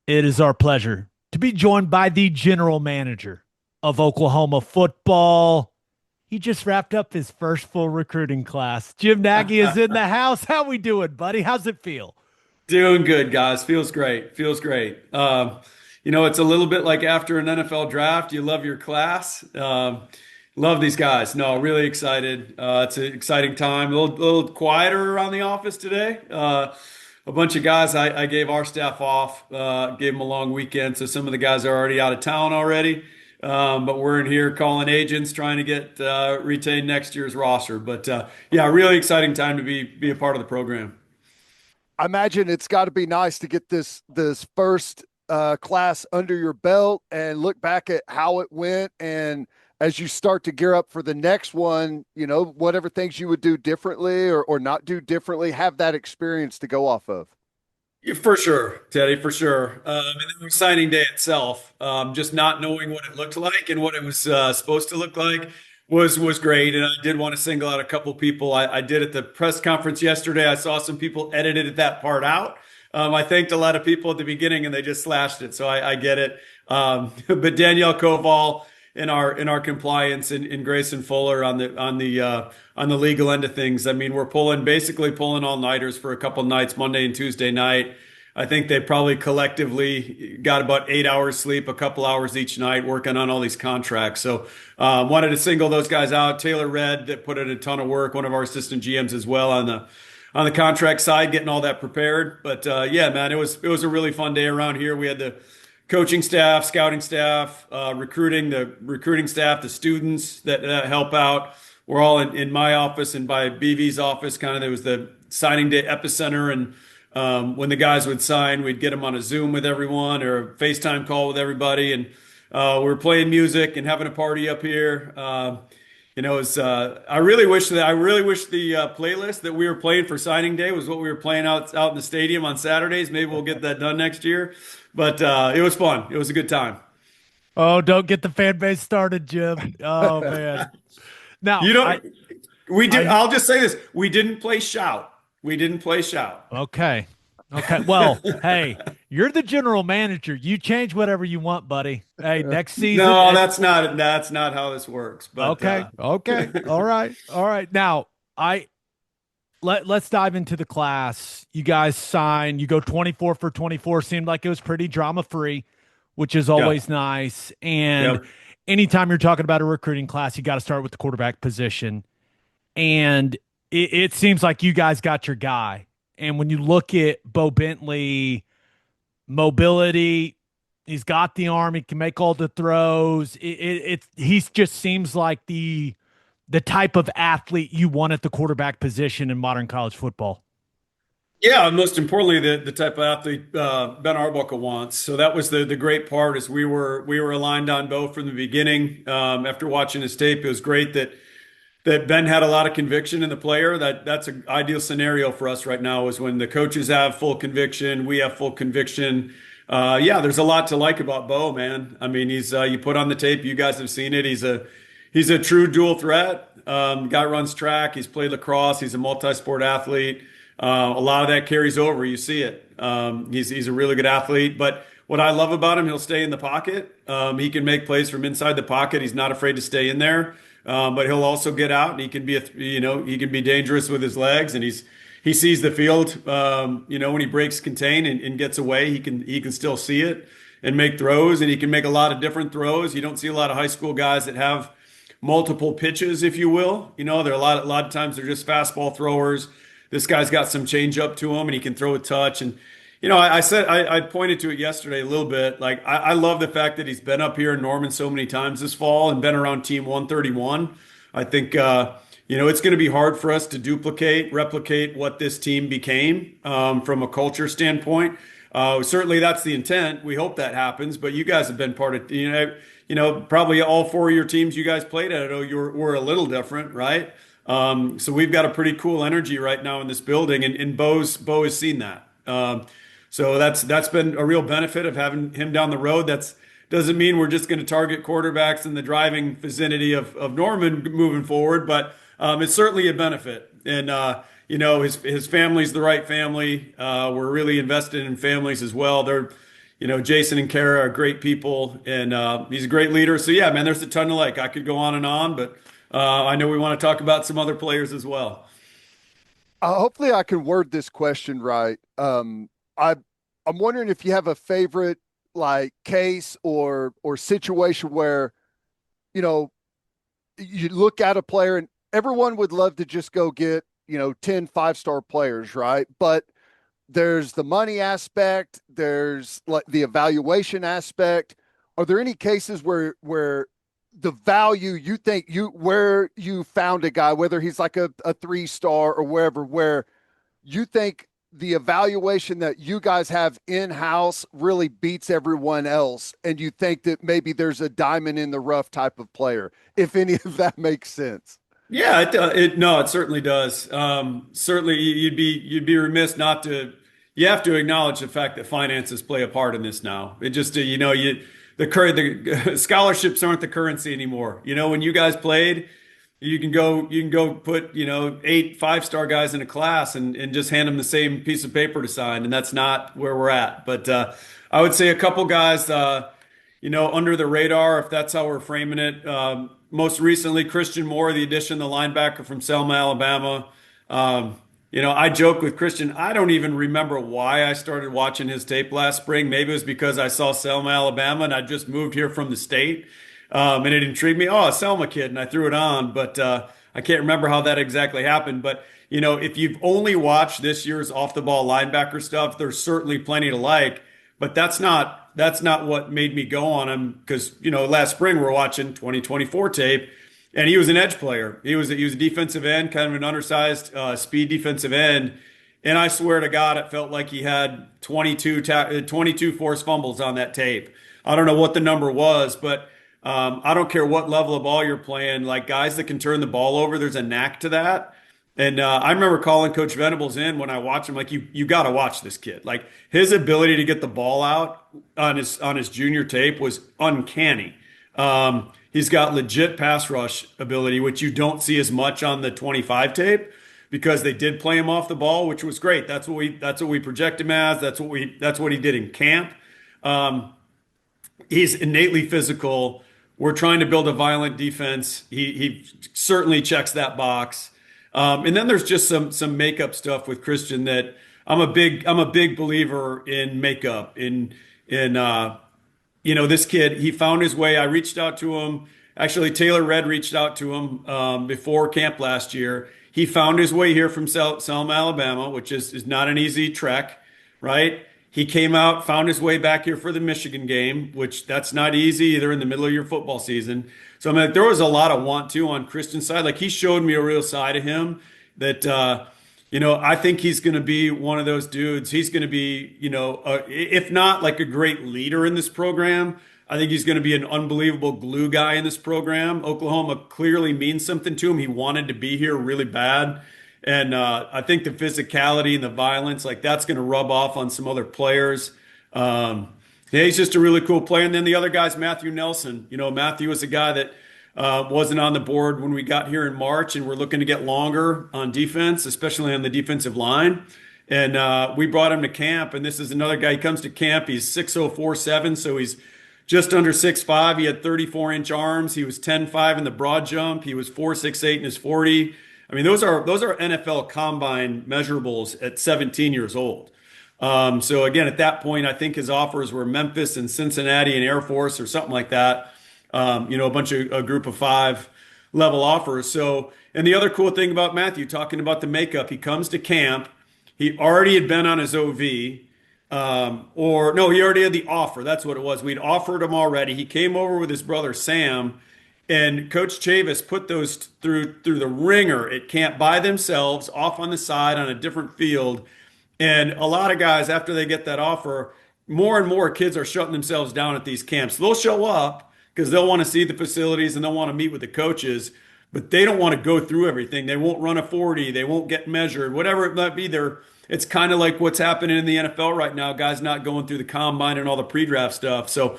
It is our pleasure to be joined by the general manager of Oklahoma football. He just wrapped up his first full recruiting class. Jim Nagy is in the house. How we doing, buddy? How's it feel? Doing good, guys. Feels great. Feels great. It's a little bit like after an NFL draft. You love your class. Love these guys. No, really excited. It's an exciting time. A little quieter around the office today. A bunch of guys. I gave our staff off. Gave them a long weekend, so some of the guys are already out of town already. But we're in here calling agents, trying to get retain next year's roster. But yeah, really exciting time to be a part of the program. I imagine it's got to be nice to get this first class under your belt and look back at how it went. And as you start to gear up for the next one, whatever things you would do differently or not do differently, have that experience to go off of. Yeah, for sure, Teddy, for sure. And then the signing day itself, just not knowing what it looked like and what it was supposed to look like was great. And I did want to single out a couple people. I did at the press conference yesterday. I saw some people edited that part out. I thanked a lot of people at the beginning, and they just slashed it, so I get it. But Danielle Koval in our compliance and Grayson Fuller on the legal end of things. I mean, we're basically pulling all-nighters for a couple nights, Monday and Tuesday night. I think they probably collectively got about 8 hours sleep, a couple hours each night, working on all these contracts. So wanted to single those guys out. Taylor Red that put in a ton of work, one of our assistant GMs as well on the contract side, getting all that prepared. But yeah, man, it was a really fun day around here. We had the coaching staff, scouting staff, the recruiting staff, the students that help out. We're all in my office and by BV's office. Kind of there was the signing day epicenter, and when the guys would sign, we'd get them on a Zoom with everyone or a FaceTime call with everybody, and we were playing music and having a party up here. I really wish the playlist that we were playing for signing day was what we were playing out in the stadium on Saturdays. Maybe we'll get that done next year. But it was fun. It was a good time. Oh, don't get the fan base started, Jim. Oh man. Now, You don't. We did. I, I'll just say this: we didn't play shout. We didn't play shout. okay. Okay. Well, hey, you're the general manager. You change whatever you want, buddy. Hey, next season. No, that's not how this works. But Okay. Okay. All right. All right. Now, let's dive into the class. You guys sign, you go 24 for 24. Seemed like it was pretty drama free, which is yeah, always nice. And yep, anytime you're talking about a recruiting class, you got to start with the quarterback position. And it seems like you guys got your guy. And when you look at Bowe Bentley, mobility, he's got the arm, he can make all the throws. He just seems like the type of athlete you want at the quarterback position in modern college football. yeah. And most importantly, the type of athlete Ben Arbuckle wants. So that was the great part is we were aligned on Bo from the beginning. After watching his tape, it was great that Ben had a lot of conviction in the player. That's an ideal scenario for us right now is when the coaches have full conviction, we have full conviction. Yeah, there's a lot to like about Bo, man. I mean, he's you put on the tape, you guys have seen it. He's a true dual threat. Guy runs track. He's played lacrosse. He's a multi-sport athlete. A lot of that carries over. You see it. He's a really good athlete. But what I love about him, he'll stay in the pocket. He can make plays from inside the pocket. He's not afraid to stay in there. But he'll also get out, and he can he can be dangerous with his legs, and he sees the field. When he breaks contain and gets away, he can still see it and make throws, and he can make a lot of different throws. You don't see a lot of high school guys that have multiple pitches, if you will. There are a lot of times they're just fastball throwers. This guy's got some change up to him, and he can throw a touch. And I said I pointed to it yesterday a little bit. Like I love the fact that he's been up here in Norman so many times this fall and been around Team 131. I think it's going to be hard for us to replicate what this team became from a culture standpoint. Certainly that's the intent. We hope that happens. But you guys have been part of probably all four of your teams you guys played at. I know were a little different, right? So we've got a pretty cool energy right now in this building, and Bo has seen that. So that's been a real benefit of having him down the road. That's doesn't mean we're just going to target quarterbacks in the driving vicinity of Norman moving forward, but it's certainly a benefit. And his family's the right family. We're really invested in families as well. Jason and Kara are great people, and he's a great leader. So yeah, man, there's a ton to like. I could go on and on, but I know we want to talk about some other players as well. Hopefully, I can word this question right. I'm wondering if you have a favorite like case or situation where you know you look at a player and everyone would love to just go get 10 5-star players, right? But there's the money aspect, there's like the evaluation aspect. Are there any cases where the value you think where you found a guy, whether he's like a 3-star or wherever, where you think the evaluation that you guys have in-house really beats everyone else, and you think that maybe there's a diamond in the rough type of player, if any of that makes sense? Yeah, it certainly does. Certainly, you'd be remiss not to. You have to acknowledge the fact that finances play a part in this now. It just the scholarships aren't the currency anymore. When you guys played, you can go put 8 5-star guys in a class and just hand them the same piece of paper to sign, and that's not where we're at. But I would say a couple guys, under the radar, if that's how we're framing it. Most recently, Christian Moore, the addition, the linebacker from Selma, Alabama. I joke with Christian, I don't even remember why I started watching his tape last spring. Maybe it was because I saw Selma, Alabama, and I just moved here from the state. And it intrigued me. Oh, a Selma kid, and I threw it on. But I can't remember how that exactly happened. But, if you've only watched this year's off-the-ball linebacker stuff, there's certainly plenty to like. But that's not what made me go on him because, last spring we're watching 2024 tape and he was an edge player. He was a defensive end, kind of an undersized speed defensive end. And I swear to God, it felt like he had 22 forced fumbles on that tape. I don't know what the number was, but I don't care what level of ball you're playing. Like guys that can turn the ball over, there's a knack to that. And I remember calling Coach Venables in when I watched him, like you got to watch this kid. Like his ability to get the ball out on his junior tape was uncanny. He's got legit pass rush ability, which you don't see as much on the 25 tape because they did play him off the ball, which was great. That's what we project him as. That's what he did in camp. He's innately physical. We're trying to build a violent defense. He certainly checks that box. And then there's just some makeup stuff with Christian that I'm a big believer in makeup. This kid, he found his way. I reached out to him. Actually, Taylor Red reached out to him before camp last year. He found his way here from Selma, Alabama, which is not an easy trek, right? He came out, found his way back here for the Michigan game, which that's not easy either in the middle of your football season. So I mean, there was a lot of want to on Christian's side. Like he showed me a real side of him that I think he's going to be one of those dudes. He's going to be, if not like a great leader in this program, I think he's going to be an unbelievable glue guy in this program. Oklahoma clearly means something to him. He wanted to be here really bad. And I think the physicality and the violence, like that's going to rub off on some other players. Yeah, he's just a really cool player. And then the other guy's Matthew Nelson. Matthew was a guy that wasn't on the board when we got here in March, and we're looking to get longer on defense, especially on the defensive line. And we brought him to camp, and this is another guy. He comes to camp. He's 6'0", 4'7", so he's just under 6'5". He had 34-inch arms. He was 10'5" in the broad jump. He was 4'6'8" in his 40. I mean, those are NFL combine measurables at 17 years old. So again, at that point, I think his offers were Memphis and Cincinnati and Air Force or something like that. A group of 5 level offers. So, and the other cool thing about Matthew, talking about the makeup, he comes to camp. He already had been on his OV, he already had the offer. That's what it was. We'd offered him already. He came over with his brother Sam, and Coach Chavis put those through the ringer at camp by themselves, off on the side on a different field. And a lot of guys, after they get that offer, more and more kids are shutting themselves down at these camps. They'll show up because they'll want to see the facilities and they'll want to meet with the coaches, but they don't want to go through everything. They won't run a 40. They won't get measured, whatever it might be. It's kind of like what's happening in the NFL right now. Guys not going through the combine and all the pre-draft stuff. So,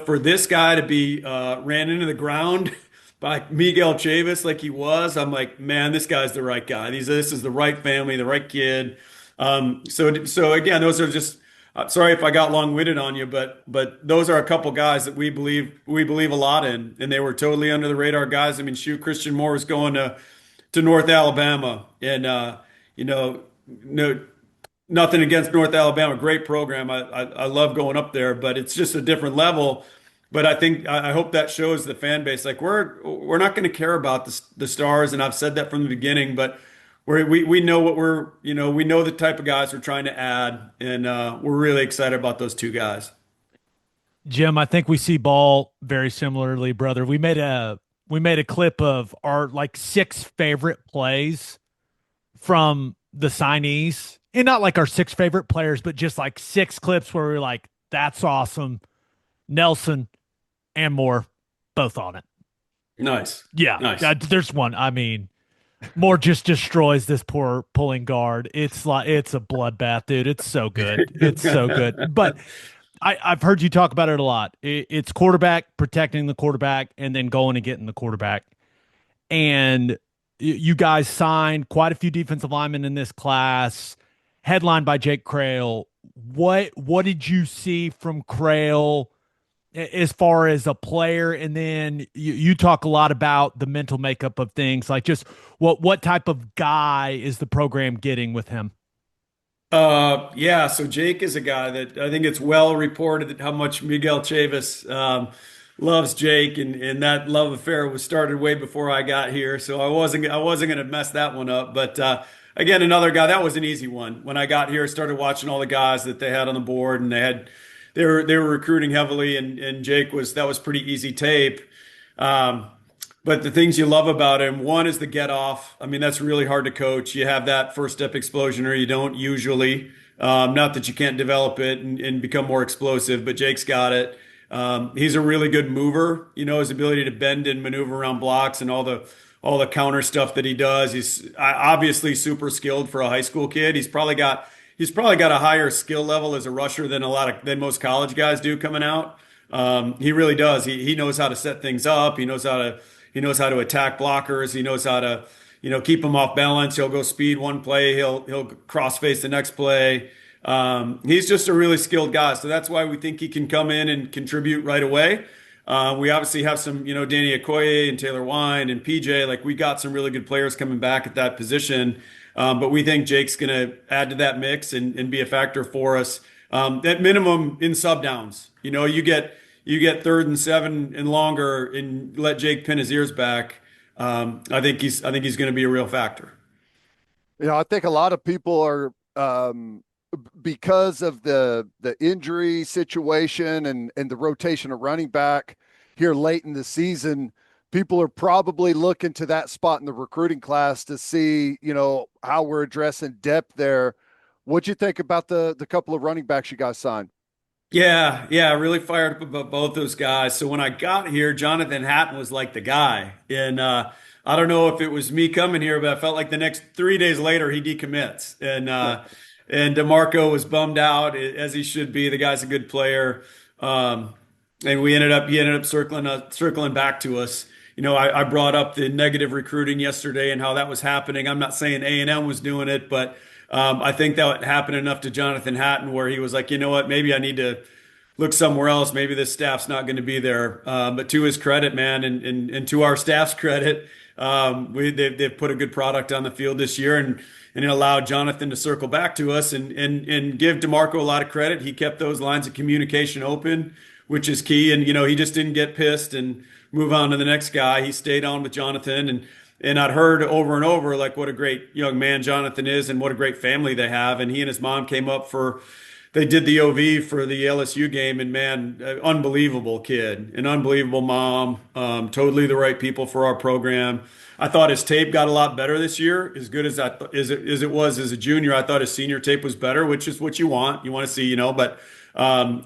for this guy to be ran into the ground by Miguel Chavis like he was, I'm like, man, this guy's the right guy. This is the right family, the right kid. So again, those are just sorry if I got long-winded on you, but those are a couple guys that we believe a lot in, and they were totally under the radar guys. I mean, shoot, Christian Moore was going to North Alabama, and you know, no, nothing against North Alabama, great program. I love going up there, but it's just a different level. But I hope that shows the fan base like we're not going to care about the stars, and I've said that from the beginning. But we know what we know the type of guys we're trying to add, and we're really excited about those two guys. Jim, I think we see ball very similarly, brother. We made a clip of our like 6 favorite plays from the signees, and not like our 6 favorite players, but just like 6 clips where we are like, that's awesome. Nelson and Moore, both on it. Nice. Yeah. Nice. There's one. I mean, Moore just destroys this poor pulling guard. It's a bloodbath, dude. It's so good. It's so good. But I've heard you talk about it a lot. It's quarterback, protecting the quarterback, and then going and getting the quarterback. And you guys signed quite a few defensive linemen in this class, headlined by Jake Kreul. What did you see from Kreul as far as a player? And then you talk a lot about the mental makeup of things, like just what type of guy is the program getting with him? Yeah, so Jake is a guy that I think it's well reported how much Miguel Chavis loves Jake, and that love affair was started way before I got here, so I wasn't going to mess that one up. But again, another guy that was an easy one. When I got here, I started watching all the guys that they had on the board, and they were recruiting heavily, and Jake that was pretty easy tape. But the things you love about him, one is the get off. I mean, that's really hard to coach. You have that first step explosion, or you don't usually. Not that you can't develop it and become more explosive, but Jake's got it. He's a really good mover. His ability to bend and maneuver around blocks and all the counter stuff that he does. He's obviously super skilled for a high school kid. He's probably got a higher skill level as a rusher than most college guys do coming out. He really does. He knows how to set things up. He knows how to attack blockers. He knows how to, keep them off balance. He'll go speed one play. He'll cross face the next play. He's just a really skilled guy. So that's why we think he can come in and contribute right away. We obviously have some, Danny Okoye and Taylor Wine and PJ. Like, we got some really good players coming back at that position. But we think Jake's going to add to that mix and be a factor for us. At minimum in sub downs. You get 3rd and 7 and longer, and let Jake pin his ears back. I think he's going to be a real factor. I think a lot of people are because of the injury situation and the rotation of running back here late in the season. People are probably looking to that spot in the recruiting class to see, how we're addressing depth there. What'd you think about the couple of running backs you guys signed? Yeah, really fired up about both those guys. So when I got here, Jonathan Hatton was like the guy. And I don't know if it was me coming here, but I felt like the next 3 days later he decommits. And DeMarco was bummed out, as he should be. The guy's a good player. And he ended up circling back to us. I brought up the negative recruiting yesterday and how that was happening. I'm not saying A&M was doing it, but I think that happened enough to Jonathan Hatton where he was like, you know what, maybe I need to look somewhere else. Maybe this staff's not going to be there. But to his credit, man, and to our staff's credit, they've put a good product on the field this year, and it allowed Jonathan to circle back to us and give DeMarco a lot of credit. He kept those lines of communication open, which is key. And, he just didn't get pissed and move on to the next guy. He stayed on with Jonathan, and I'd heard over and over like what a great young man Jonathan is and what a great family they have. And he and his mom came up they did the OV for the LSU game, and man, unbelievable kid, an unbelievable mom, totally the right people for our program. I thought his tape got a lot better this year, as good as it was as a junior. I thought his senior tape was better, which is what you want to see, but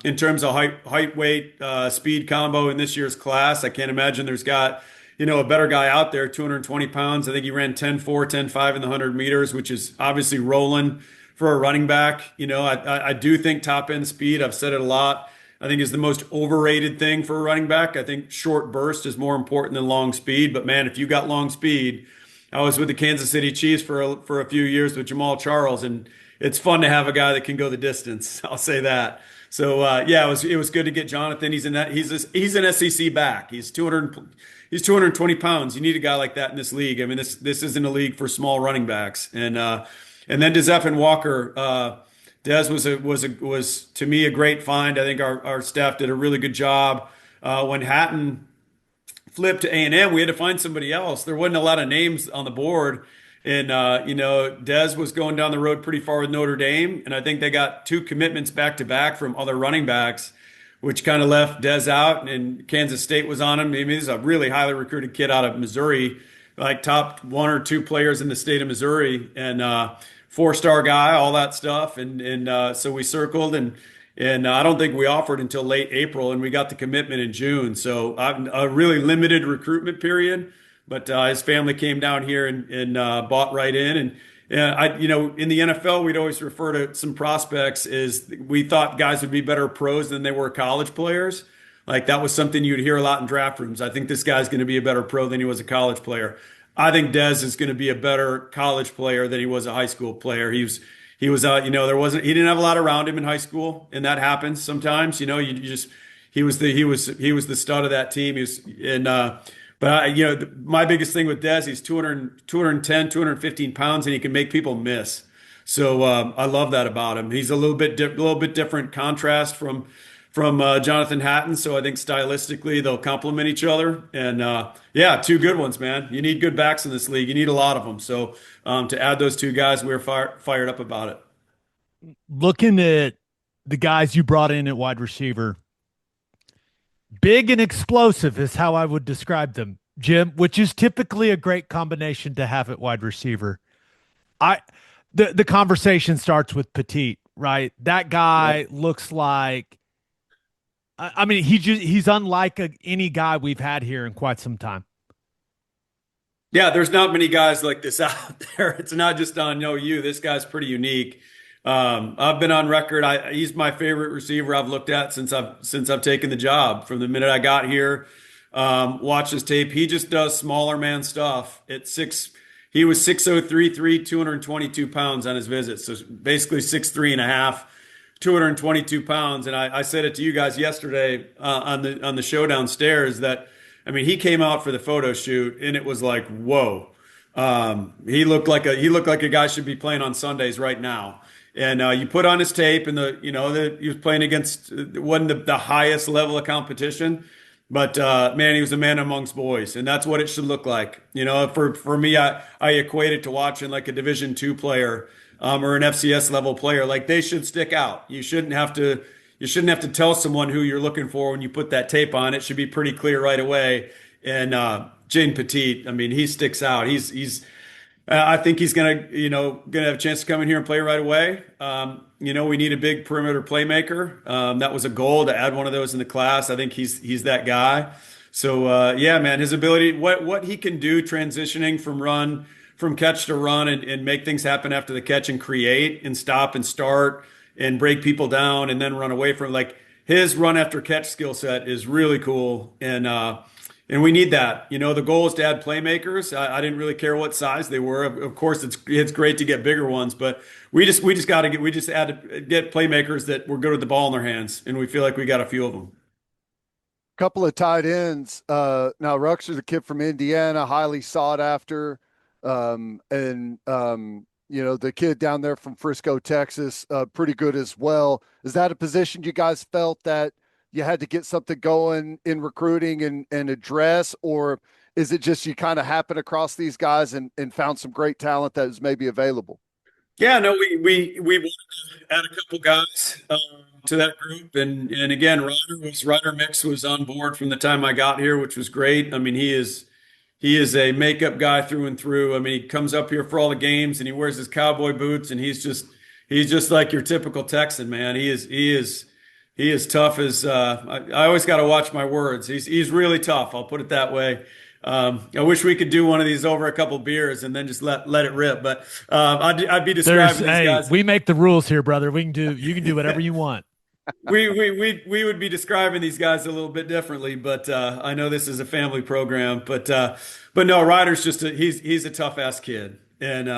in terms of height, weight, speed combo in this year's class, I can't imagine there's got, a better guy out there, 220 pounds. I think he ran 10.4, 10.5 in the 100 meters, which is obviously rolling for a running back. I do think top end speed, I've said it a lot, I think is the most overrated thing for a running back. I think short burst is more important than long speed. But man, if you got long speed, I was with the Kansas City Chiefs for a few years with Jamal Charles, and it's fun to have a guy that can go the distance. I'll say that. So yeah, it was good to get Jonathan. He's an SEC back. He's 220 pounds. You need a guy like that in this league. I mean, this isn't a league for small running backs. And then Dezef and Walker. Dez was to me a great find. I think our staff did a really good job. When Hatton flipped to A&M, we had to find somebody else. There wasn't a lot of names on the board. And, Dez was going down the road pretty far with Notre Dame. And I think they got two commitments back to back from other running backs, which kind of left Dez out. And Kansas State was on him. I mean, he's a really highly recruited kid out of Missouri, like top one or two players in the state of Missouri. And, four-star guy, all that stuff. And so we circled and I don't think we offered until late April, and we got the commitment in June. So a really limited recruitment period, but his family came down here and bought right in. And in the NFL, we'd always refer to some prospects as we thought guys would be better pros than they were college players. Like that was something you'd hear a lot in draft rooms. I think this guy's going to be a better pro than he was a college player. I think Dez is going to be a better college player than he was a high school player. He was he didn't have a lot around him in high school, and that happens sometimes. He was the stud of that team. My biggest thing with Dez, he's 210, 215 pounds, and he can make people miss. So I love that about him. He's a little bit different contrast from Jonathan Hatton. So I think stylistically they'll complement each other. And yeah, two good ones, man. You need good backs in this league. You need a lot of them. So to add those two guys, we're fired up about it. Looking at the guys you brought in at wide receiver, big and explosive is how I would describe them, Jim, which is typically a great combination to have at wide receiver. The conversation starts with Petit, right? That guy looks like, I mean, he's unlike any guy we've had here in quite some time. Yeah, there's not many guys like this out there. It's not just on you. This guy's pretty unique. I've been on record. He's my favorite receiver I've looked at since I've taken the job. From the minute I got here, watched his tape. He just does smaller man stuff. He was 6'0", 222 pounds on his visit. So basically 6'3" and a half. 222 pounds. And I said it to you guys yesterday on the show downstairs that, I mean, he came out for the photo shoot and it was like, whoa. He looked like a guy should be playing on Sundays right now. And you put on his tape and he was playing against, wasn't the highest level of competition, but man, he was a man amongst boys, and that's what it should look like. For me, I equate it to watching like a Division II player or an FCS level player. Like they should stick out. You shouldn't have to tell someone who you're looking for when you put that tape on. It should be pretty clear right away. And Jayden Petit, I mean, he sticks out. I think he's gonna have a chance to come in here and play right away. We need a big perimeter playmaker. That was a goal to add one of those in the class. I think he's that guy. So yeah, man, his ability, what he can do transitioning from catch to run and make things happen after the catch and create and stop and start and break people down and then run away from, like, his run after catch skill set is really cool. And we need that. The goal is to add playmakers. I didn't really care what size they were. Of course, it's great to get bigger ones, but we just had to get playmakers that were good with the ball in their hands, and we feel like we got a few of them. Couple of tight ends. Now Ruxer's a kid from Indiana, highly sought after. The kid down there from Frisco, Texas, pretty good as well. Is that a position you guys felt that you had to get something going in recruiting and address, or is it just you kind of happen across these guys and found some great talent that is maybe available? Yeah, no, we wanted to add a couple guys to that group, and again, Ryder Mix was on board from the time I got here, which was great. I mean, he is a makeup guy through and through. I mean, he comes up here for all the games and he wears his cowboy boots, and he's just like your typical Texan, man. He is tough as I always got to watch my words. He's really tough. I'll put it that way. I wish we could do one of these over a couple beers and then just let it rip. But I'd be describing these guys. We make the rules here, brother. You can do whatever you want. We would be describing these guys a little bit differently, but I know this is a family program. But no, Ryder's he's a tough ass kid, and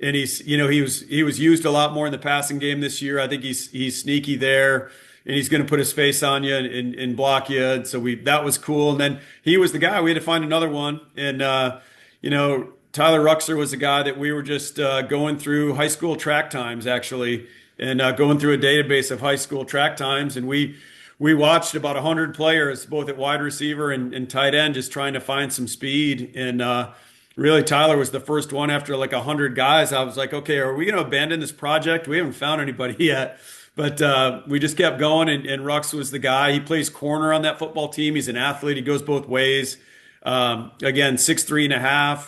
and he was used a lot more in the passing game this year. I think he's sneaky there, and he's going to put his face on you and block you. And so that was cool. And then he was the guy. We had to find another one, and Tyler Ruxer was the guy that we were just going through high school track times actually, and going through a database of high school track times, and we watched about 100 players, both at wide receiver and tight end, just trying to find some speed. And really, Tyler was the first one after like 100 guys. I was like, okay, are we going to abandon this project? We haven't found anybody yet. But we just kept going, and Rux was the guy. He plays corner on that football team. He's an athlete. He goes both ways. Again, 6'3.5".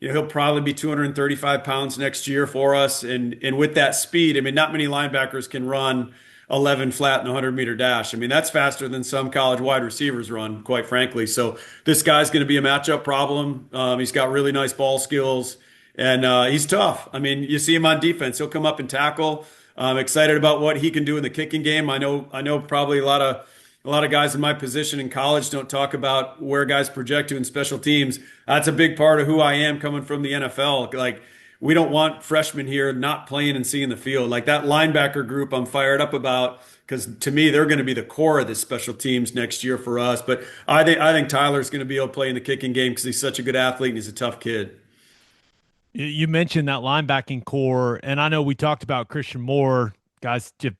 He'll probably be 235 pounds next year for us. And with that speed, I mean, not many linebackers can run 11 flat in the 100-meter dash. I mean, that's faster than some college wide receivers run, quite frankly. So this guy's going to be a matchup problem. He's got really nice ball skills, and he's tough. I mean, you see him on defense. He'll come up and tackle. I'm excited about what he can do in the kicking game. I know probably a lot of guys in my position in college don't talk about where guys project to in special teams. That's a big part of who I am coming from the NFL. Like, we don't want freshmen here not playing and seeing the field. Like, that linebacker group I'm fired up about, because to me, they're going to be the core of the special teams next year for us. But I think Tyler's going to be able to play in the kicking game because he's such a good athlete and he's a tough kid. You mentioned that linebacking core, and I know we talked about Christian Moore, guys, just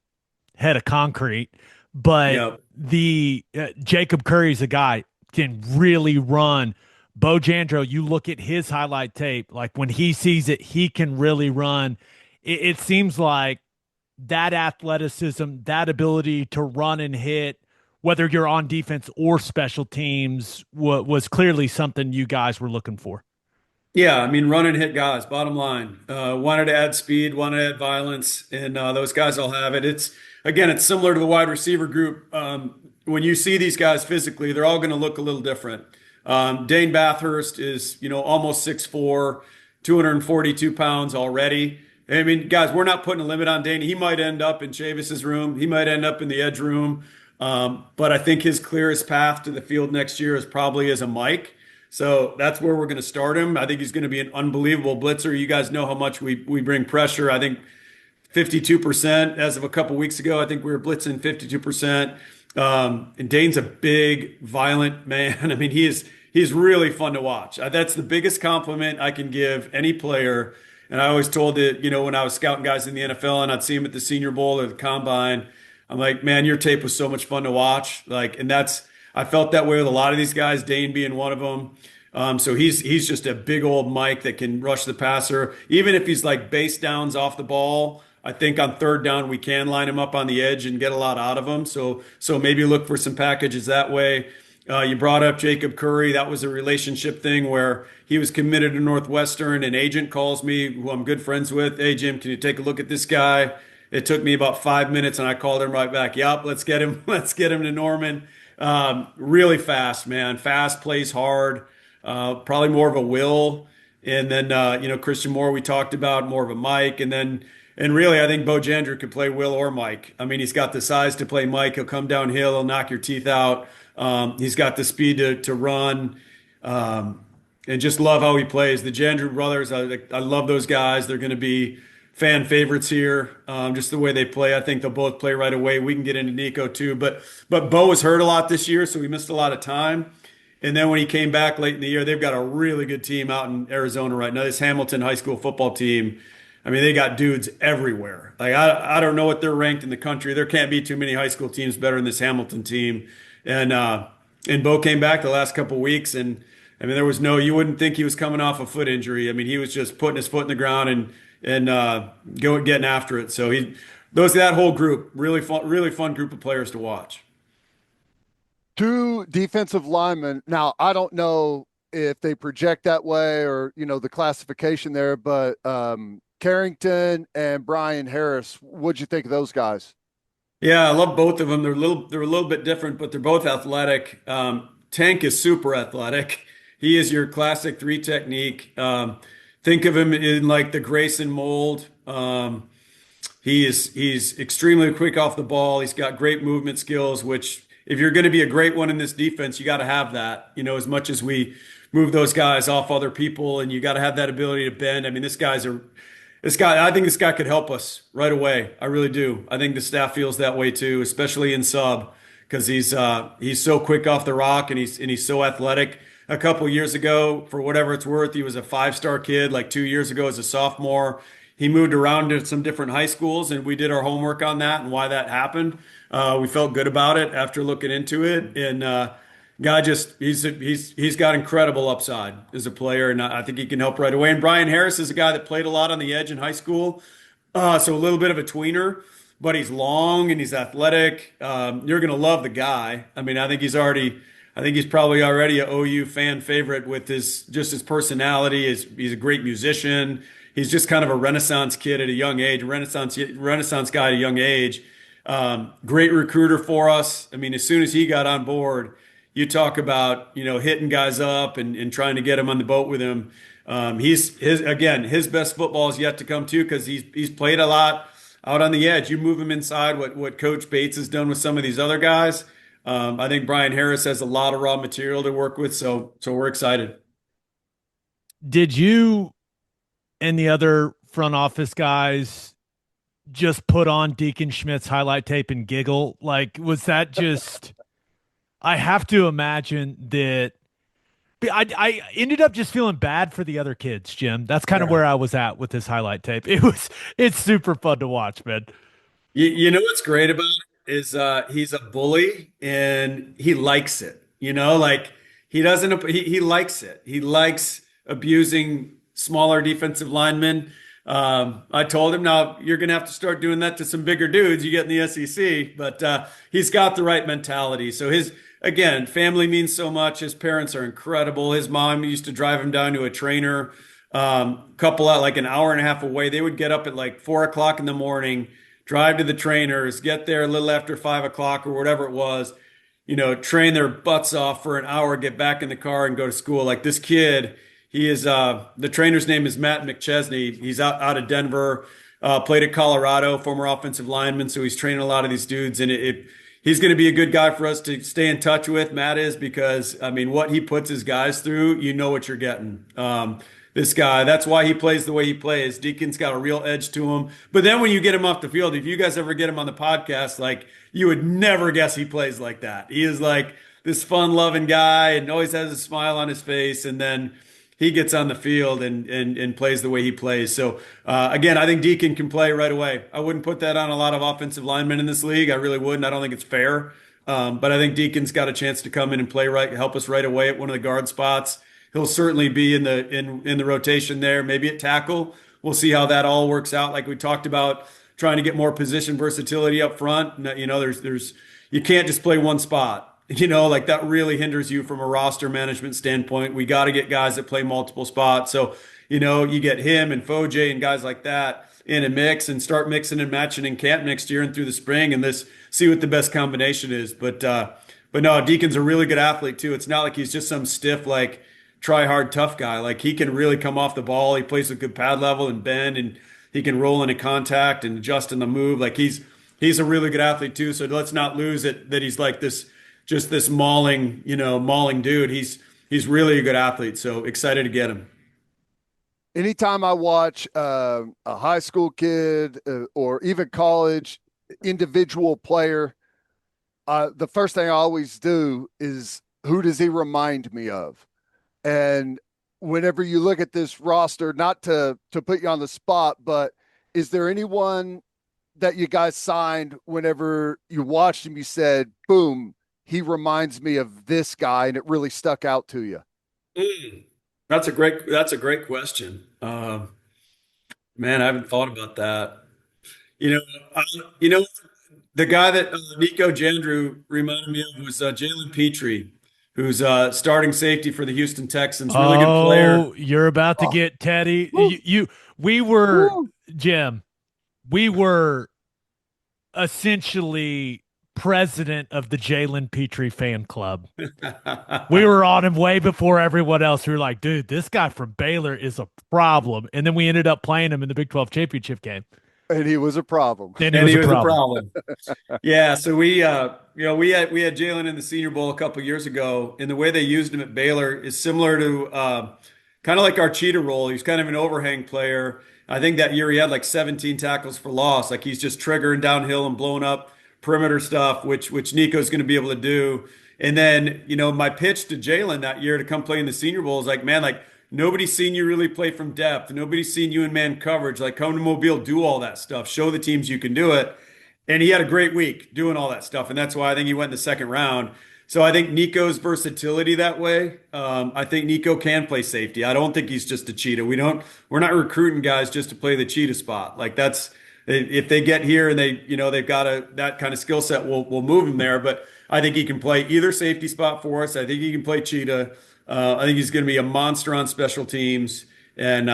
head of concrete, but Yep. the Jacob Curry's a guy can really run. Bo Jandro, you look at his highlight tape, like when he sees it, he can really run. It seems like that athleticism, that ability to run and hit, whether you're on defense or special teams, was clearly something you guys were looking for. Yeah, I mean, run and hit guys, bottom line. Wanted to add speed, wanted to add violence, and those guys all have it. It's similar to the wide receiver group. When you see these guys physically, they're all going to look a little different. Dane Bathurst is, almost 6'4", 242 pounds already. I mean, guys, we're not putting a limit on Dane. He might end up in Chavis's room. He might end up in the edge room. But I think his clearest path to the field next year is probably as a Mike. So that's where we're going to start him. I think he's going to be an unbelievable blitzer. You guys know how much we bring pressure. I think 52% as of a couple weeks ago. I think we were blitzing 52%. And Dane's a big, violent man. I mean, he's really fun to watch. That's the biggest compliment I can give any player. And I always told it, when I was scouting guys in the NFL and I'd see him at the Senior Bowl or the Combine, I'm like, man, your tape was so much fun to watch. Like, and I felt that way with a lot of these guys, Dane being one of them. So he's just a big old Mike that can rush the passer. Even if he's like base downs off the ball, I think on third down we can line him up on the edge and get a lot out of him. So maybe look for some packages that way. You brought up Jacob Curry. That was a relationship thing where he was committed to Northwestern. An agent calls me, who I'm good friends with. Hey, Jim, can you take a look at this guy? It took me about 5 minutes, and I called him right back. Yep, let's get him. Let's get him to Norman. Really fast, man. Fast, plays hard. Probably more of a Will. And then, Christian Moore, we talked about, more of a Mike. And really, I think Bo Jandro could play Will or Mike. I mean, he's got the size to play Mike. He'll come downhill. He'll knock your teeth out. He's got the speed to run. And just love how he plays. The Jandro brothers, I love those guys. They're going to be fan favorites here. Just the way they play. I think they'll both play right away. We can get into Nico too. But Bo was hurt a lot this year, so we missed a lot of time. And then when he came back late in the year, they've got a really good team out in Arizona right now. This Hamilton high school football team, I mean, they got dudes everywhere. Like, I don't know what they're ranked in the country. There can't be too many high school teams better than this Hamilton team. And Bo came back the last couple of weeks, and I mean, you wouldn't think he was coming off a foot injury. I mean, he was just putting his foot in the ground and getting after it. So that whole group, really fun group of players to watch. Two defensive linemen. Now, I don't know if they project that way or, the classification there, but Carrington and Brian Harris, what'd you think of those guys? Yeah, I love both of them. They're a little bit different, but they're both athletic. Tank is super athletic. He is your classic three technique. Think of him in like the Grayson mold. He's extremely quick off the ball. He's got great movement skills, which if you're going to be a great one in this defense, you got to have that. As much as we move those guys off other people, and you got to have that ability to bend. I mean, this guy's I think this guy could help us right away. I really do. I think the staff feels that way too, especially in sub, because he's so quick off the rock and he's so athletic. A couple years ago, for whatever it's worth, he was a five-star kid. Like 2 years ago, as a sophomore, he moved around to some different high schools, and we did our homework on that and why that happened. We felt good about it after looking into it, and guy just he's got incredible upside as a player, and I think he can help right away. And Brian Harris is a guy that played a lot on the edge in high school, so a little bit of a tweener, but he's long and he's athletic. You're gonna love the guy. I mean, I think he's probably already a OU fan favorite with his personality. He's a great musician. He's just kind of a Renaissance kid at a young age, Renaissance guy at a young age. Great recruiter for us. I mean, as soon as he got on board, you talk about, hitting guys up and trying to get him on the boat with him. His best football is yet to come too, because he's played a lot out on the edge. You move him inside, what Coach Bates has done with some of these other guys. I think Brian Harris has a lot of raw material to work with, so we're excited. Did you and the other front office guys just put on Deacon Schmidt's highlight tape and giggle? Like, was that just? I have to imagine that I ended up just feeling bad for the other kids, Jim. That's kind of where I was at with this highlight tape. It's super fun to watch, man. You know what's great about it is he's a bully and he likes it. Like he likes it. He likes abusing smaller defensive linemen. I told him, now you're going to have to start doing that to some bigger dudes you get in the SEC, but he's got the right mentality. So again, family means so much. His parents are incredible. His mom used to drive him down to a trainer, couple out like an hour and a half away. They would get up at like 4 o'clock in the morning, drive to the trainers, get there a little after 5 o'clock or whatever it was, train their butts off for an hour, get back in the car and go to school. Like this kid, he is, the trainer's name is Matt McChesney. He's out of Denver, played at Colorado, former offensive lineman. So he's training a lot of these dudes, and he's going to be a good guy for us to stay in touch with. Matt is, because I mean, what he puts his guys through, you know what you're getting. This guy, that's why he plays the way he plays. Deacon's got a real edge to him. But then when you get him off the field, if you guys ever get him on the podcast, like, you would never guess he plays like that. He is like this fun-loving guy and always has a smile on his face. And then he gets on the field and plays the way he plays. So, again, I think Deacon can play right away. I wouldn't put that on a lot of offensive linemen in this league. I really wouldn't. I don't think it's fair. But I think Deacon's got a chance to come in and play right, help us right away at one of the guard spots. He'll certainly be in the rotation there, maybe at tackle. We'll see how that all works out. Like we talked about, trying to get more position versatility up front. There's you can't just play one spot. Like that really hinders you from a roster management standpoint. We got to get guys that play multiple spots. So, you get him and Foje and guys like that in a mix and start mixing and matching in camp next year and through the spring, and see what the best combination is. But no, Deacon's a really good athlete too. It's not like he's just some stiff, like, try hard, tough guy. Like, he can really come off the ball. He plays with good pad level and bend, and he can roll into contact and adjust in the move. Like, he's a really good athlete too. So let's not lose it that he's like this mauling dude. He's really a good athlete. So excited to get him. Anytime I watch a high school kid or even college individual player, the first thing I always do is, who does he remind me of? And whenever you look at this roster, not to put you on the spot, but is there anyone that you guys signed whenever you watched him, you said, boom, he reminds me of this guy, and it really stuck out to you? That's a great question. Man, I haven't thought about that. The guy that Nico Jandrew reminded me of was Jalen Petrie, who's starting safety for the Houston Texans. Really good player. Oh, you're about to get Teddy. Jim, we were essentially president of the Jalen Petrie fan club. We were on him way before everyone else. We were like, dude, this guy from Baylor is a problem. And then we ended up playing him in the Big 12 championship game. And he was a problem. And he was a problem. Yeah. So we had Jalen in the Senior Bowl a couple of years ago, and the way they used him at Baylor is similar to kind of like our cheetah role. He's kind of an overhang player, I think that year he had like 17 tackles for loss. Like he's just triggering downhill and blowing up perimeter stuff, which Nico's going to be able to do. And then, my pitch to Jalen that year to come play in the Senior Bowl is like, man, like nobody's seen you really play from depth. Nobody's seen you in man coverage. Like come to Mobile, do all that stuff. Show the teams you can do it. And he had a great week doing all that stuff. And that's why I think he went in the second round. So I think Nico's versatility that way. I think Nico can play safety. I don't think he's just a cheetah. We're not recruiting guys just to play the cheetah spot. Like that's, if they get here and they've got that kind of skill set, we'll move him there. But I think he can play either safety spot for us. I think he can play cheetah. I think he's going to be a monster on special teams. And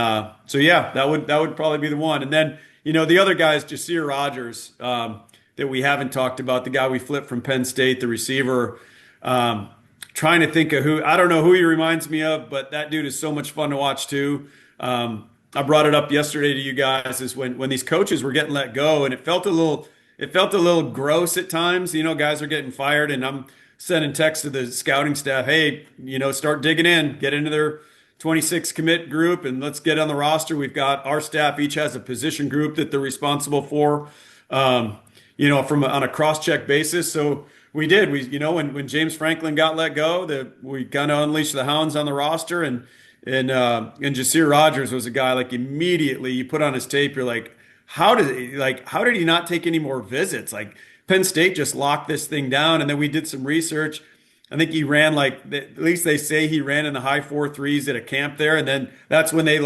so yeah, that would probably be the one. And then the other guy is Jasir Rogers that we haven't talked about. The guy we flipped from Penn State, the receiver. Trying to think of who, I don't know who he reminds me of, but that dude is so much fun to watch too. I brought it up yesterday to you guys is when these coaches were getting let go, and it felt a little gross at times. Guys are getting fired, and I'm sending texts to the scouting staff, hey, start digging in, get into their 26 commit group, and let's get on the roster. We've got our staff each has a position group that they're responsible for, on a cross-check basis. So we did. When James Franklin got let go, we kind of unleashed the hounds on the roster, and Jasir Rogers was a guy like immediately you put on his tape, you're like, how did he not take any more visits? Like Penn State just locked this thing down, and then we did some research. I think he ran at least they say he ran in the high 4.3s at a camp there, and then that's when they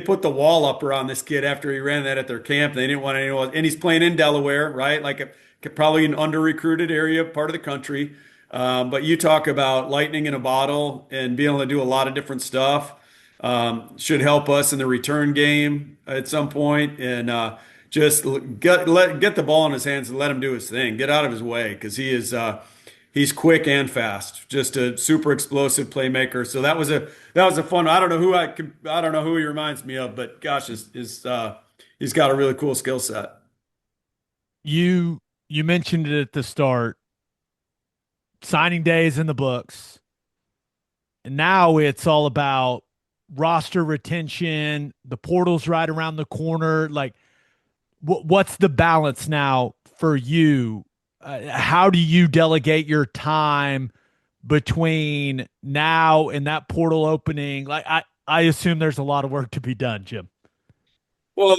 put the wall up around this kid after he ran that at their camp. They didn't want anyone, and he's playing in Delaware, right? Probably an under-recruited area, part of the country. But you talk about lightning in a bottle and being able to do a lot of different stuff. Should help us in the return game at some point, and just get the ball in his hands and let him do his thing. Get out of his way because he's quick and fast. Just a super explosive playmaker. So that was a fun. I don't know who he reminds me of, but gosh, he's got a really cool skill set. You mentioned it at the start. Signing day is in the books. And now it's all about roster retention. The portal's right around the corner. Like, what's the balance now for you? How do you delegate your time between now and that portal opening? Like, I assume there's a lot of work to be done, Jim. Well,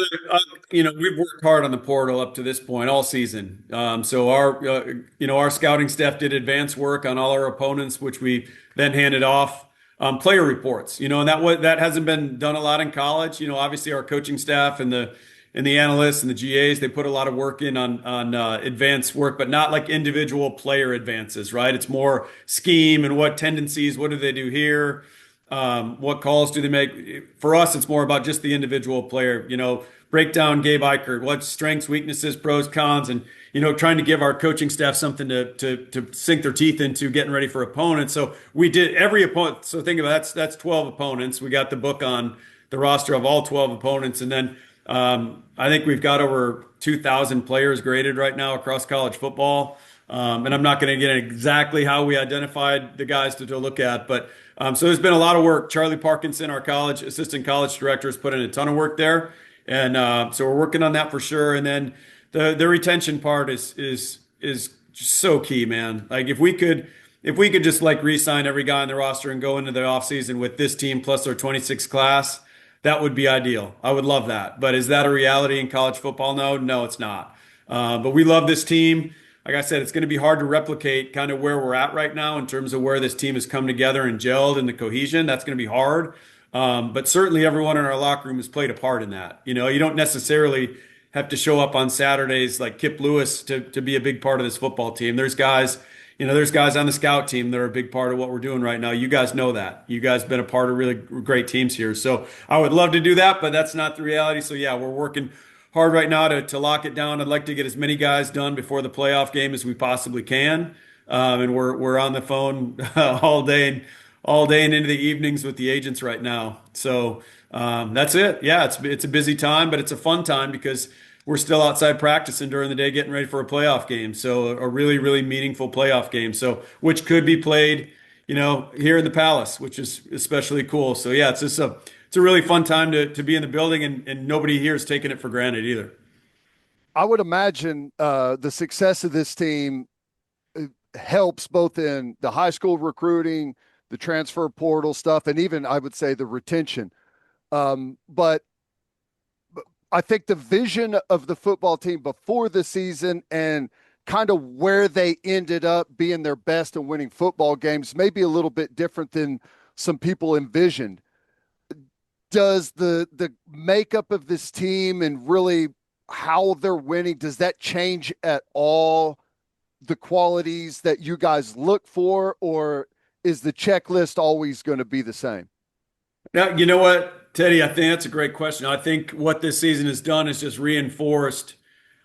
we've worked hard on the portal up to this point all season. So our scouting staff did advanced work on all our opponents, which we then handed off. Player reports, and that hasn't been done a lot in college. Obviously our coaching staff and the analysts and the GAs, they put a lot of work in on advanced work, but not like individual player advances, right? It's more scheme and what tendencies, what do they do here? What calls do they make? For us, it's more about just the individual player, break down Gabe Ikard, what strengths, weaknesses, pros, cons, and, trying to give our coaching staff something to sink their teeth into getting ready for opponents. So we did every opponent. So think about that's 12 opponents. We got the book on the roster of all 12 opponents. And then I think we've got over 2,000 players graded right now across college football. And I'm not going to get exactly how we identified the guys to look at, but so there's been a lot of work. Charlie Parkinson, our assistant college director, has put in a ton of work there, and so we're working on that for sure. And then the retention part is just so key, man. Like if we could just like re-sign every guy on the roster and go into the offseason with this team plus their 26 class, that would be ideal. I would love that. But is that a reality in college football? No, it's not. But we love this team. Like I said, it's going to be hard to replicate kind of where we're at right now in terms of where this team has come together and gelled and the cohesion. That's going to be hard. But certainly everyone in our locker room has played a part in that. You don't necessarily have to show up on Saturdays like Kip Lewis to be a big part of this football team. There's guys on the scout team that are a big part of what we're doing right now. You guys know that. You guys have been a part of really great teams here. So I would love to do that, but that's not the reality. So yeah, we're working hard right now to lock it down. I'd like to get as many guys done before the playoff game as we possibly can. And we're on the phone all day and into the evenings with the agents right now. So that's it. Yeah, it's a busy time, but it's a fun time because we're still outside practicing during the day, getting ready for a playoff game. So a really, really meaningful playoff game. So which could be played, here in the Palace, which is especially cool. So yeah, it's just it's a really fun time to be in the building, and nobody here is taking it for granted either. I would imagine the success of this team helps both in the high school recruiting, the transfer portal stuff, and even I would say the retention. But I think the vision of the football team before the season and kind of where they ended up being their best and winning football games may be a little bit different than some people envisioned. Does the makeup of this team and really how they're winning, does that change at all the qualities that you guys look for, or is the checklist always going to be the same? Now, you know what, Teddy, I think that's a great question. I think what this season has done is just reinforced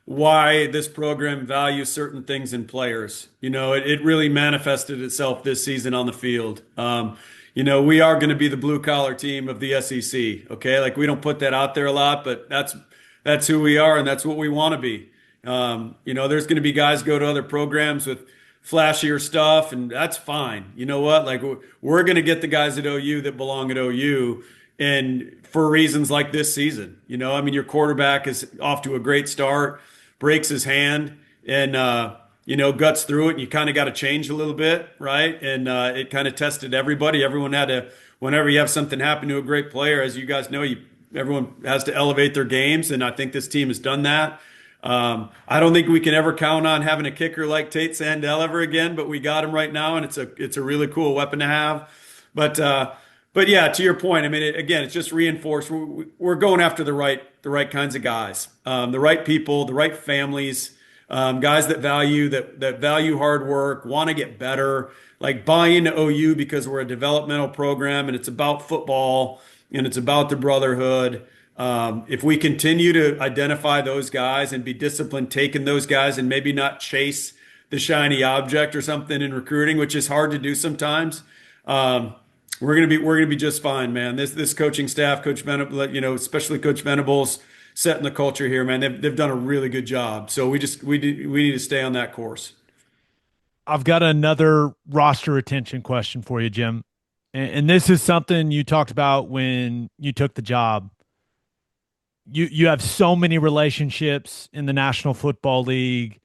why this program values certain things in players. It really manifested itself this season on the field. We are going to be the blue collar team of the SEC. Okay. Like, we don't put that out there a lot, but that's who we are, and that's what we want to be. There's going to be guys go to other programs with flashier stuff, and that's fine. You know what? Like, we're going to get the guys at OU that belong at OU, and for reasons like this season. Your quarterback is off to a great start, breaks his hand, and guts through it, and you kind of got to change a little bit, right? And it kind of tested everybody. Everyone had to, whenever you have something happen to a great player, as you guys know, everyone has to elevate their games, and I think this team has done that. I don't think we can ever count on having a kicker like Tate Sandell ever again, but we got him right now, and it's a really cool weapon to have. But yeah, to your point, again, it's just reinforced. We're going after the right kinds of guys, the right people, the right families, guys that value hard work, want to get better, like buy into OU because we're a developmental program and it's about football and it's about the brotherhood. If we continue to identify those guys and be disciplined, taking those guys and maybe not chase the shiny object or something in recruiting, which is hard to do sometimes, we're gonna be just fine, man. This coaching staff, Coach Venables, especially Coach Venables, setting the culture here, man. They've done a really good job. So we need to stay on that course. I've got another roster retention question for you, Jim. And this is something you talked about when you took the job. You have so many relationships in the National Football League.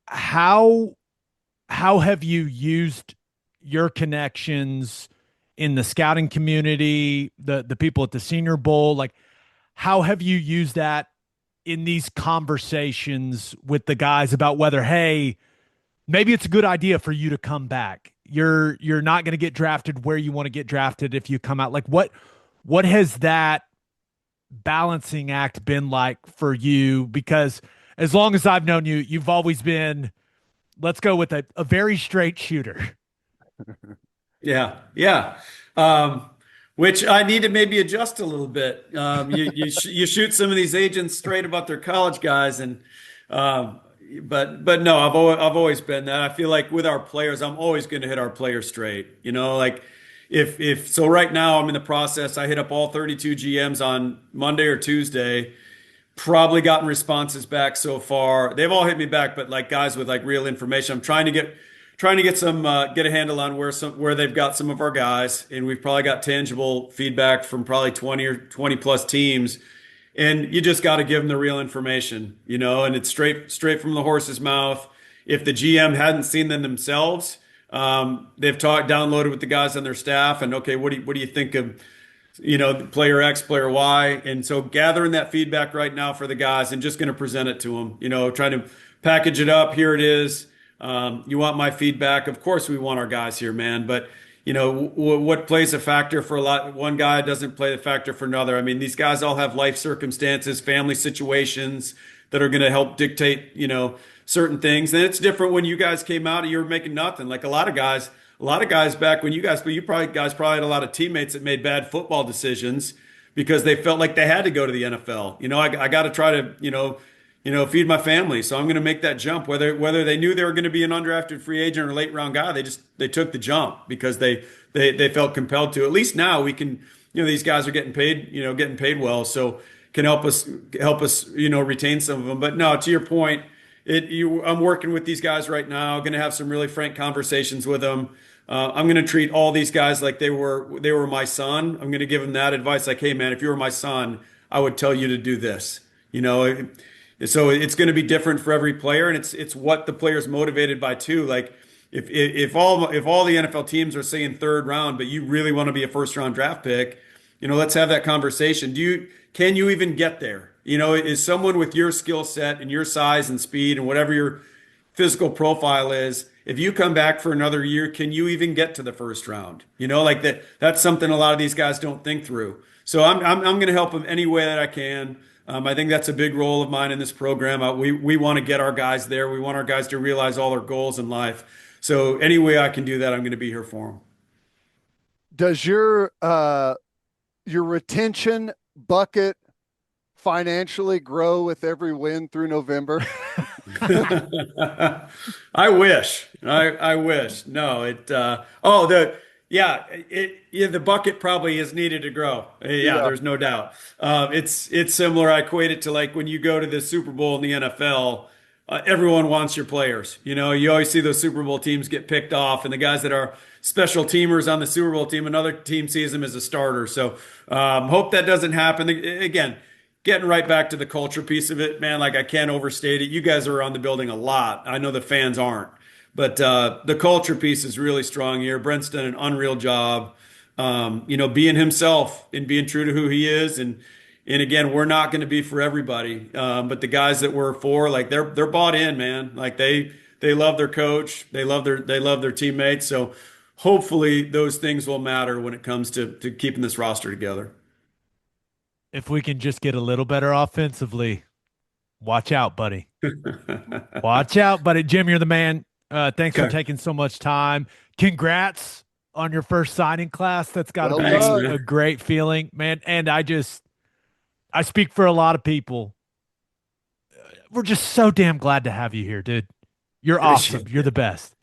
How have you used your connections in the scouting community, the people at the Senior Bowl? Like, how have you used that in these conversations with the guys about whether, hey, maybe it's a good idea for you to come back? You're not going to get drafted where you want to get drafted if you come out. Like, what has that balancing act been like for you? Because as long as I've known you, you've always been, let's go with a very straight shooter. Yeah. Which I need to maybe adjust a little bit. You shoot some of these agents straight about their college guys, and but no, I've always been that. I feel like with our players, I'm always going to hit our players straight. Like if so, right now I'm in the process. I hit up all 32 GMs on Monday or Tuesday. Probably gotten responses back so far. They've all hit me back, but like guys with like real information. I'm trying to get some get a handle on where they've got some of our guys, and we've probably got tangible feedback from probably 20 or 20 plus teams. And you just got to give them the real information, and it's straight from the horse's mouth. If the GM hadn't seen them themselves, they've downloaded with the guys on their staff, and okay, what do you think of player X, player Y? And so gathering that feedback right now for the guys and just going to present it to them, trying to package it up. Here it is. You want my feedback? Of course we want our guys here, man. But what plays a factor for one guy doesn't play the factor for another. These guys all have life circumstances, family situations that are going to help dictate, certain things. And it's different when you guys came out and you were making nothing. Like a lot of guys back when you probably had a lot of teammates that made bad football decisions because they felt like they had to go to the NFL. I got to try to, feed my family. So I'm going to make that jump. Whether they knew they were going to be an undrafted free agent or late round guy, they took the jump because they felt compelled to. At least now we can, these guys are getting paid well, so can help us retain some of them. But no, to your point, I'm working with these guys right now. Going to have some really frank conversations with them. I'm going to treat all these guys like they were my son. I'm going to give them that advice, like, hey man, if you were my son, I would tell you to do this. So it's going to be different for every player, and it's what the player's motivated by too. Like if all the NFL teams are saying third round, but you really want to be a first round draft pick, let's have that conversation. Can you even get there? Is someone with your skill set and your size and speed and whatever your physical profile is, if you come back for another year, can you even get to the first round? Like that's something a lot of these guys don't think through. So I'm going to help them any way that I can. I think that's a big role of mine in this program. We want to get our guys there. We want our guys to realize all their goals in life. So any way I can do that, I'm going to be here for them. Does your retention bucket financially grow with every win through November? I wish. I wish. No, the bucket probably is needed to grow. Yeah, there's no doubt. It's similar. I equate it to like when you go to the Super Bowl in the NFL, everyone wants your players. You always see those Super Bowl teams get picked off, and the guys that are special teamers on the Super Bowl team, another team sees them as a starter. So hope that doesn't happen. Again, getting right back to the culture piece of it, man, like I can't overstate it. You guys are around the building a lot. I know the fans aren't. But the culture piece is really strong here. Brent's done an unreal job, being himself and being true to who he is. And again, we're not going to be for everybody, but the guys that we're for, like they're bought in, man. Like they love their coach, they love their teammates. So hopefully those things will matter when it comes to keeping this roster together. If we can just get a little better offensively, watch out, buddy. Watch out, buddy. Jim, you're the man. Thanks for taking so much time. Congrats on your first signing class. That's got to be a great feeling, man. And I speak for a lot of people. We're just so damn glad to have you here, dude. You're awesome. You're the best.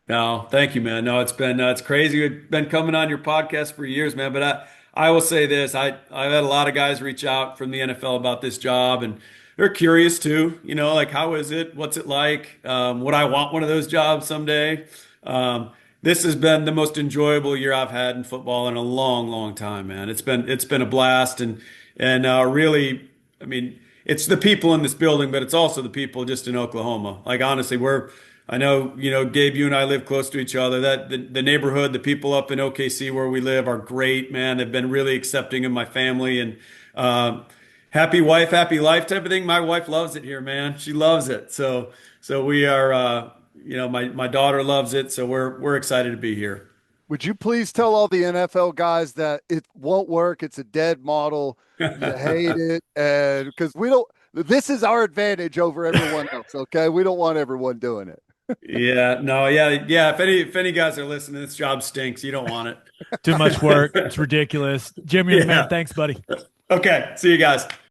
No, thank you, man. No, it's crazy. We've been coming on your podcast for years, man. But I will say this. I've had a lot of guys reach out from the NFL about this job, and they're curious too, like how is it? What's it like? Would I want one of those jobs someday? This has been the most enjoyable year I've had in football in a long, long time, man. It's been a blast, and really, I mean, it's the people in this building, but it's also the people just in Oklahoma. Like honestly, I know, Gabe, you and I live close to each other. That the neighborhood, the people up in OKC where we live are great, man. They've been really accepting of my family, and happy wife, happy life type of thing. My wife loves it here, man. She loves it. So we are, my daughter loves it. So we're excited to be here. Would you please tell all the NFL guys that it won't work? It's a dead model. You hate it. And because this is our advantage over everyone else. Okay. We don't want everyone doing it. Yeah, no, yeah. If any guys are listening, this job stinks. You don't want it. Too much work. It's ridiculous. Jim, you're the man. Thanks, buddy. Okay. See you guys.